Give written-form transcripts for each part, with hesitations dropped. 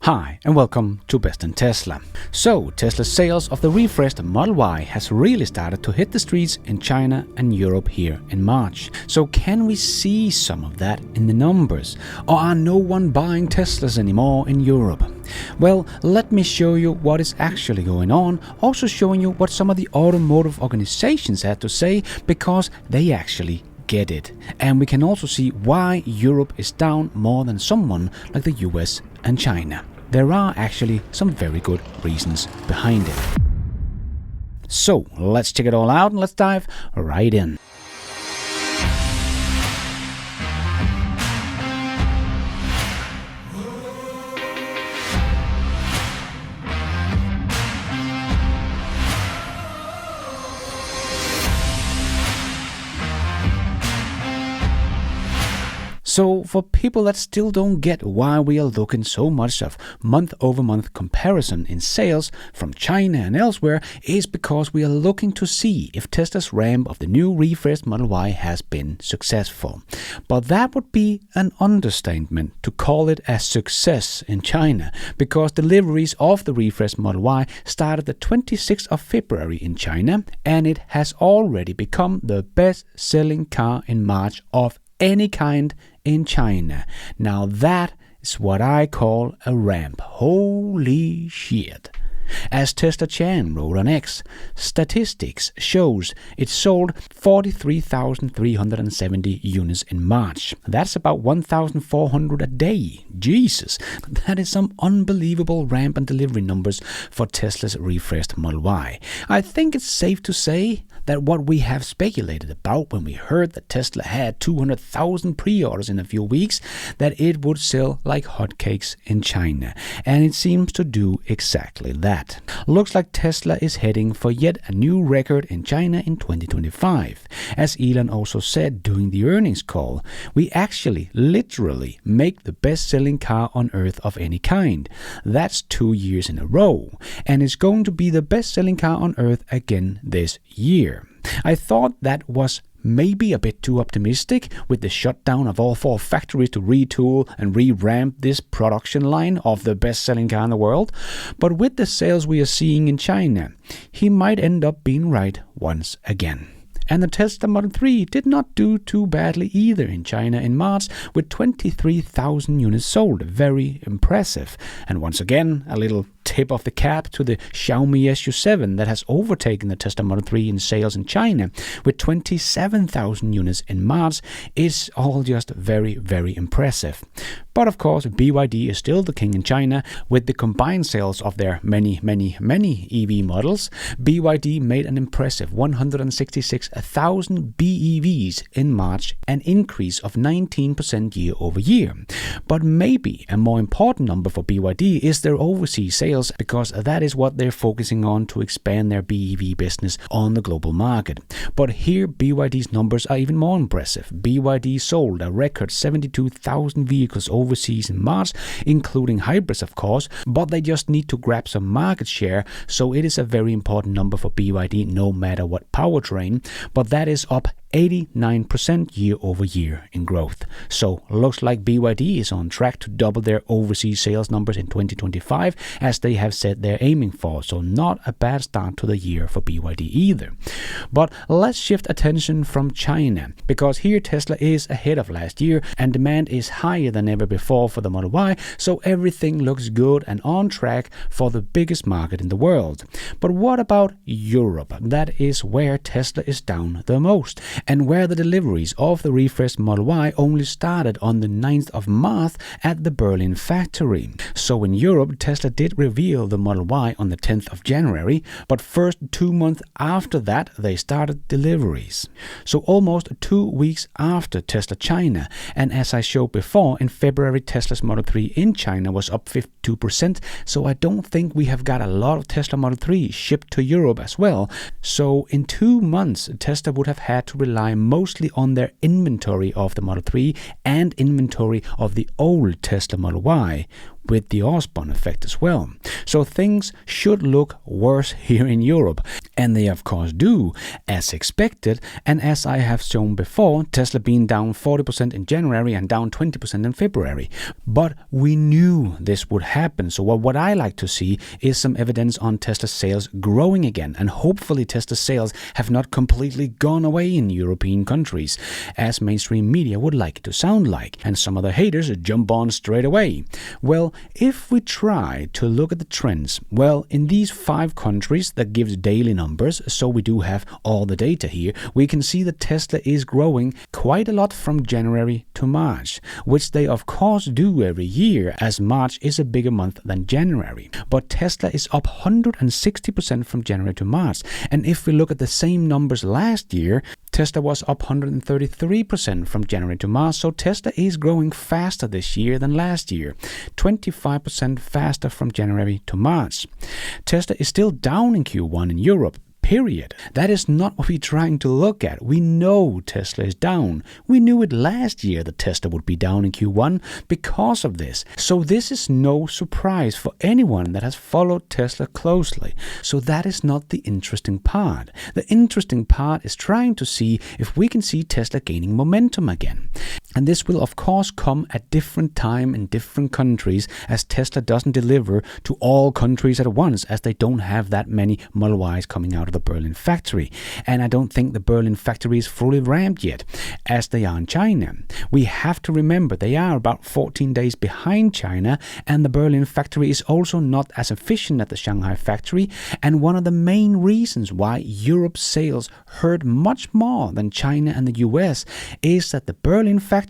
Hi and welcome to Best in Tesla. So, Tesla's sales of the refreshed Model Y has really started to hit the streets in China and Europe here in March. So can we see some of that in the numbers? Or are no one buying Teslas anymore in Europe? Well, let me show you what is actually going on, also showing you what some of the automotive organizations had to say, because they actually get it. And we can also see why Europe is down more than someone like the US and China. There are actually some very good reasons behind it. So let's check it all out and let's dive right in. So for people that still don't get why we are looking so much of month-over-month comparison in sales from China and elsewhere, is because we are looking to see if Tesla's ramp of the new refreshed Model Y has been successful. But that would be an understatement to call it a success in China, because deliveries of the refreshed Model Y started the 26th of February in China, and it has already become the best-selling car in March of any kind in China. Now that is what I call a ramp. Holy shit. As Tesla Chan wrote on X, statistics shows it sold 43,370 units in March. That's about 1,400 a day. Jesus, that is some unbelievable ramp and delivery numbers for Tesla's refreshed Model Y. I think it's safe to say that what we have speculated about when we heard that Tesla had 200,000 pre-orders in a few weeks, that it would sell like hotcakes in China. And it seems to do exactly that. Looks like Tesla is heading for yet a new record in China in 2025. As Elon also said during the earnings call, we actually literally make the best-selling car on earth of any kind. That's 2 years in a row, and it's going to be the best-selling car on earth again this year. I thought that was maybe a bit too optimistic with the shutdown of all 4 factories to retool and re-ramp this production line of the best-selling car in the world. But with the sales we are seeing in China, he might end up being right once again. And the Tesla Model 3 did not do too badly either in China in March, with 23,000 units sold. Very impressive. And once again, a little tip of the cap to the Xiaomi SU7 that has overtaken the Tesla Model 3 in sales in China with 27,000 units in March. Is all just very, very impressive. But of course, BYD is still the king in China with the combined sales of their many EV models. BYD made an impressive 166,000 BEVs in March, an increase of 19% year over year. But maybe a more important number for BYD is their overseas sales, because that is what they're focusing on to expand their BEV business on the global market. But here BYD's numbers are even more impressive. BYD sold a record 72,000 vehicles overseas in March, including hybrids of course, but they just need to grab some market share, so it is a very important number for BYD no matter what powertrain, but that is up 89% year over year in growth. So looks like BYD is on track to double their overseas sales numbers in 2025, as they have said they're aiming for. So not a bad start to the year for BYD either. But let's shift attention from China, because here Tesla is ahead of last year and demand is higher than ever before for the Model Y, so everything looks good and on track for the biggest market in the world. But what about Europe? That is where Tesla is down the most, and where the deliveries of the refreshed Model Y only started on the 9th of March at the Berlin factory. So in Europe, Tesla did reveal the Model Y on the 10th of January, but first 2 months after that they started deliveries. So almost 2 weeks after Tesla China, and as I showed before, in February Tesla's Model 3 in China was up 52%, so I don't think we have got a lot of Tesla Model 3 shipped to Europe as well. So in 2 months Tesla would have had to rely mostly on their inventory of the Model 3 and inventory of the old Tesla Model Y, with the Osborne effect as well. So things should look worse here in Europe, and they of course do, as expected, and as I have shown before, Tesla being down 40% in January and down 20% in February. But we knew this would happen, so what I like to see is some evidence on Tesla sales growing again, and hopefully Tesla sales have not completely gone away in European countries, as mainstream media would like it to sound like, and some of the haters jump on straight away. Well, if we try to look at the trends, well, in these 5 countries that gives daily numbers, so we do have all the data here, we can see that Tesla is growing quite a lot from January to March, which they of course do every year, as March is a bigger month than January. But Tesla is up 160% from January to March, and if we look at the same numbers last year, Tesla was up 133% from January to March, so Tesla is growing faster this year than last year, 25% faster from January to March. Tesla is still down in Q1 in Europe. Period. That is not what we're trying to look at. We know Tesla is down. We knew it last year that Tesla would be down in Q1 because of this. So this is no surprise for anyone that has followed Tesla closely. So that is not the interesting part. The interesting part is trying to see if we can see Tesla gaining momentum again. And this will of course come at different time in different countries, as Tesla doesn't deliver to all countries at once, as they don't have that many Model Ys coming out of the Berlin factory. And I don't think the Berlin factory is fully ramped yet, as they are in China. We have to remember they are about 14 days behind China, and the Berlin factory is also not as efficient as the Shanghai factory. And one of the main reasons why Europe's sales hurt much more than China and the US is that the Berlin factory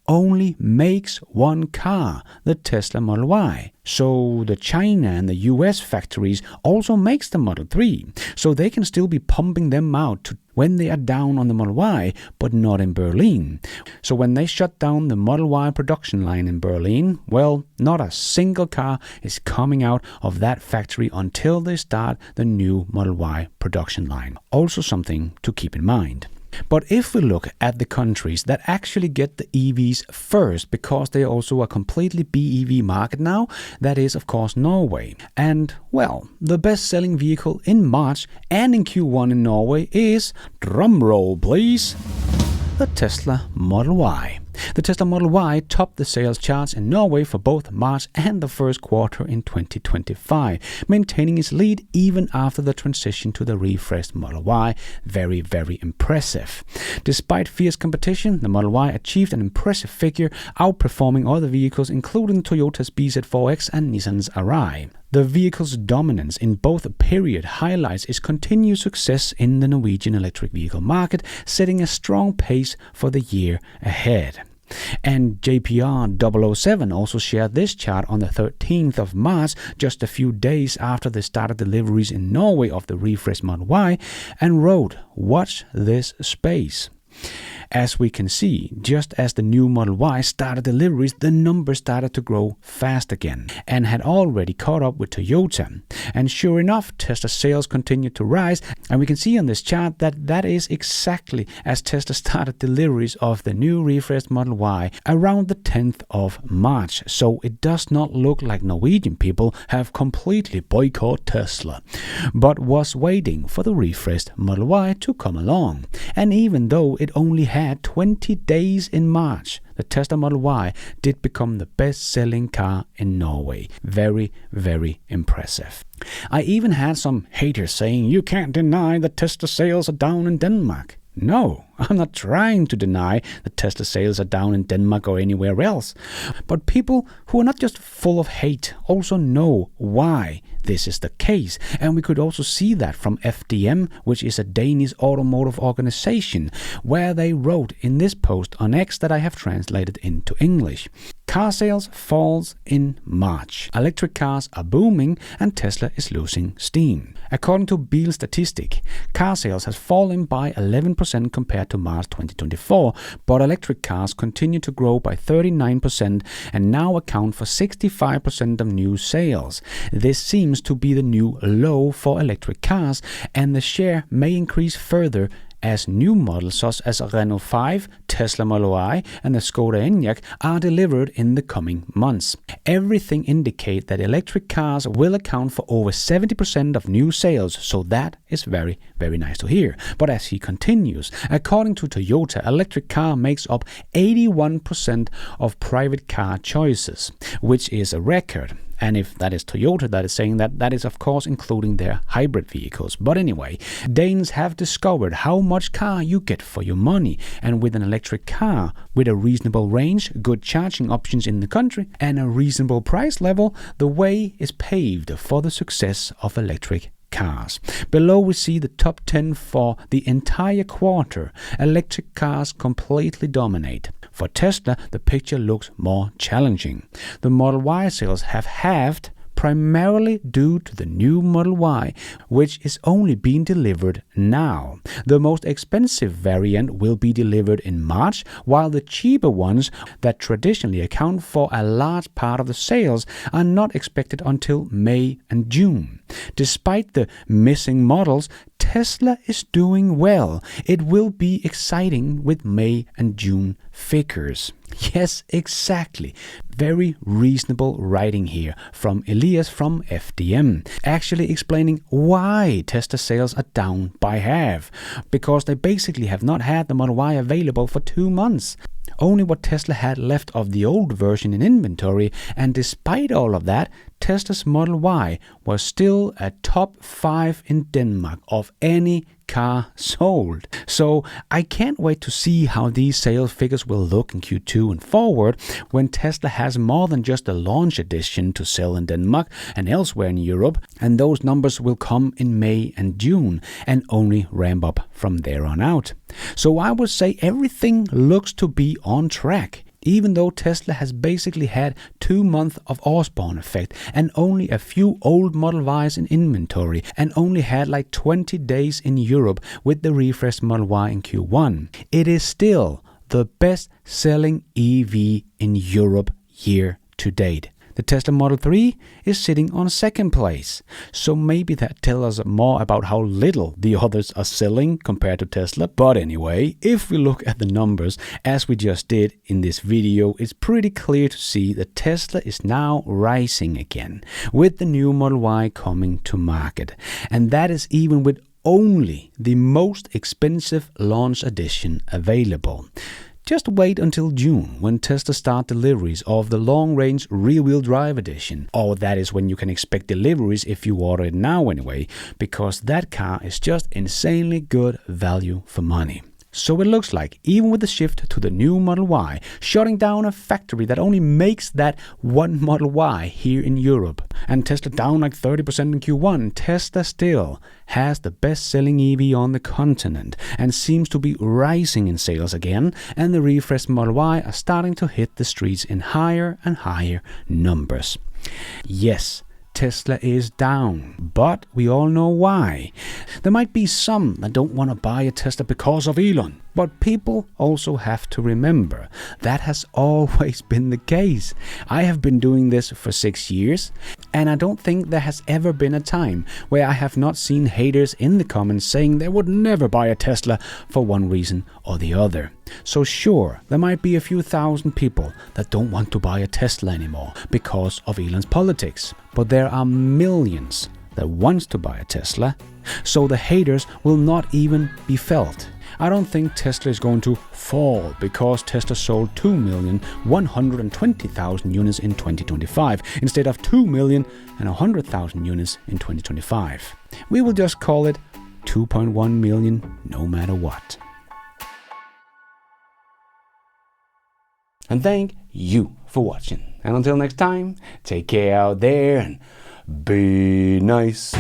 only makes one car, the Tesla Model Y. So the China and the US factories also makes the Model 3. So they can still be pumping them out when they are down on the Model Y, but not in Berlin. So when they shut down the Model Y production line in Berlin, well, not a single car is coming out of that factory until they start the new Model Y production line. Also something to keep in mind. But if we look at the countries that actually get the EVs first, because they are also a completely BEV market now, that is of course Norway. And well, the best-selling vehicle in March and in Q1 in Norway is, drumroll please, the Tesla Model Y. The Tesla Model Y topped the sales charts in Norway for both March and the first quarter in 2025, maintaining its lead even after the transition to the refreshed Model Y. Very, very impressive. Despite fierce competition, the Model Y achieved an impressive figure, outperforming other vehicles including Toyota's BZ4X and Nissan's Arai. The vehicle's dominance in both period highlights its continued success in the Norwegian electric vehicle market, setting a strong pace for the year ahead. And JPR 007 also shared this chart on the 13th of March, just a few days after the start of deliveries in Norway of the refreshed Model Y, and wrote, "Watch this space." As we can see, just as the new Model Y started deliveries, the numbers started to grow fast again and had already caught up with Toyota. And sure enough, Tesla sales continued to rise, and we can see on this chart that that is exactly as Tesla started deliveries of the new refreshed Model Y around the 10th of March. So it does not look like Norwegian people have completely boycotted Tesla, but was waiting for the refreshed Model Y to come along. And even though it only had 20 days in March, the Tesla Model Y did become the best-selling car in Norway. Very, very impressive. I even had some haters saying, "You can't deny that Tesla sales are down in Denmark." No, I'm not trying to deny that Tesla sales are down in Denmark or anywhere else. But people who are not just full of hate also know why this is the case. And we could also see that from FDM, which is a Danish automotive organization, where they wrote in this post on X that I have translated into English. Car sales falls in March. Electric cars are booming and Tesla is losing steam. According to Bil Statistik, car sales has fallen by 11% compared to March 2024, but electric cars continue to grow by 39% and now account for 65% of new sales. This seems to be the new low for electric cars, and the share may increase further as new models such as a Renault 5, Tesla Model Y, and the Skoda Enyaq are delivered in the coming months. Everything indicates that electric cars will account for over 70% of new sales, so that is very, very nice to hear. But as he continues, according to Toyota, electric car makes up 81% of private car choices, which is a record. And if that is Toyota that is saying that, that is of course including their hybrid vehicles. But anyway, Danes have discovered how much car you get for your money. And with an electric car, with a reasonable range, good charging options in the country, and a reasonable price level, the way is paved for the success of electric cars. Below we see the top 10 for the entire quarter. Electric cars completely dominate. For Tesla, the picture looks more challenging. The Model Y sales have halved, primarily due to the new Model Y, which is only being delivered now. The most expensive variant will be delivered in March, while the cheaper ones that traditionally account for a large part of the sales are not expected until May and June. Despite the missing models, Tesla is doing well. It will be exciting with May and June figures. Yes, exactly. Very reasonable writing here from Elias from FDM, actually explaining why Tesla sales are down by half. Because they basically have not had the Model Y available for 2 months. Only what Tesla had left of the old version in inventory, and despite all of that, Tesla's Model Y was still a top 5 in Denmark of any car sold. So I can't wait to see how these sales figures will look in Q2 and forward when Tesla has more than just a launch edition to sell in Denmark and elsewhere in Europe, and those numbers will come in May and June and only ramp up from there on out. So I would say everything looks to be on track. Even though Tesla has basically had 2 months of Osborne effect and only a few old Model Ys in inventory and only had like 20 days in Europe with the refreshed Model Y in Q1, it is still the best selling EV in Europe year to date. The Tesla Model 3 is sitting on second place. So maybe that tells us more about how little the others are selling compared to Tesla. But anyway, if we look at the numbers as we just did in this video, it's pretty clear to see that Tesla is now rising again with the new Model Y coming to market. And that is even with only the most expensive launch edition available. Just wait until June when Tesla start deliveries of the long-range rear-wheel drive edition. Or that is when you can expect deliveries if you order it now anyway, because that car is just insanely good value for money. So it looks like, even with the shift to the new Model Y, shutting down a factory that only makes that one Model Y here in Europe, and Tesla down like 30% in Q1, Tesla still has the best-selling EV on the continent and seems to be rising in sales again, and the refreshed Model Y are starting to hit the streets in higher and higher numbers. Yes, Tesla is down, but we all know why. There might be some that don't want to buy a Tesla because of Elon, but people also have to remember that has always been the case. I have been doing this for 6 years, and I don't think there has ever been a time where I have not seen haters in the comments saying they would never buy a Tesla for one reason or the other. So sure, there might be a few thousand people that don't want to buy a Tesla anymore because of Elon's politics, but there are millions that wants to buy a Tesla, so the haters will not even be felt. I don't think Tesla is going to fall because Tesla sold 2,120,000 units in 2025 instead of 2,100,000 units in 2025. We will just call it 2.1 million no matter what. And thank you for watching. And until next time, take care out there and be nice.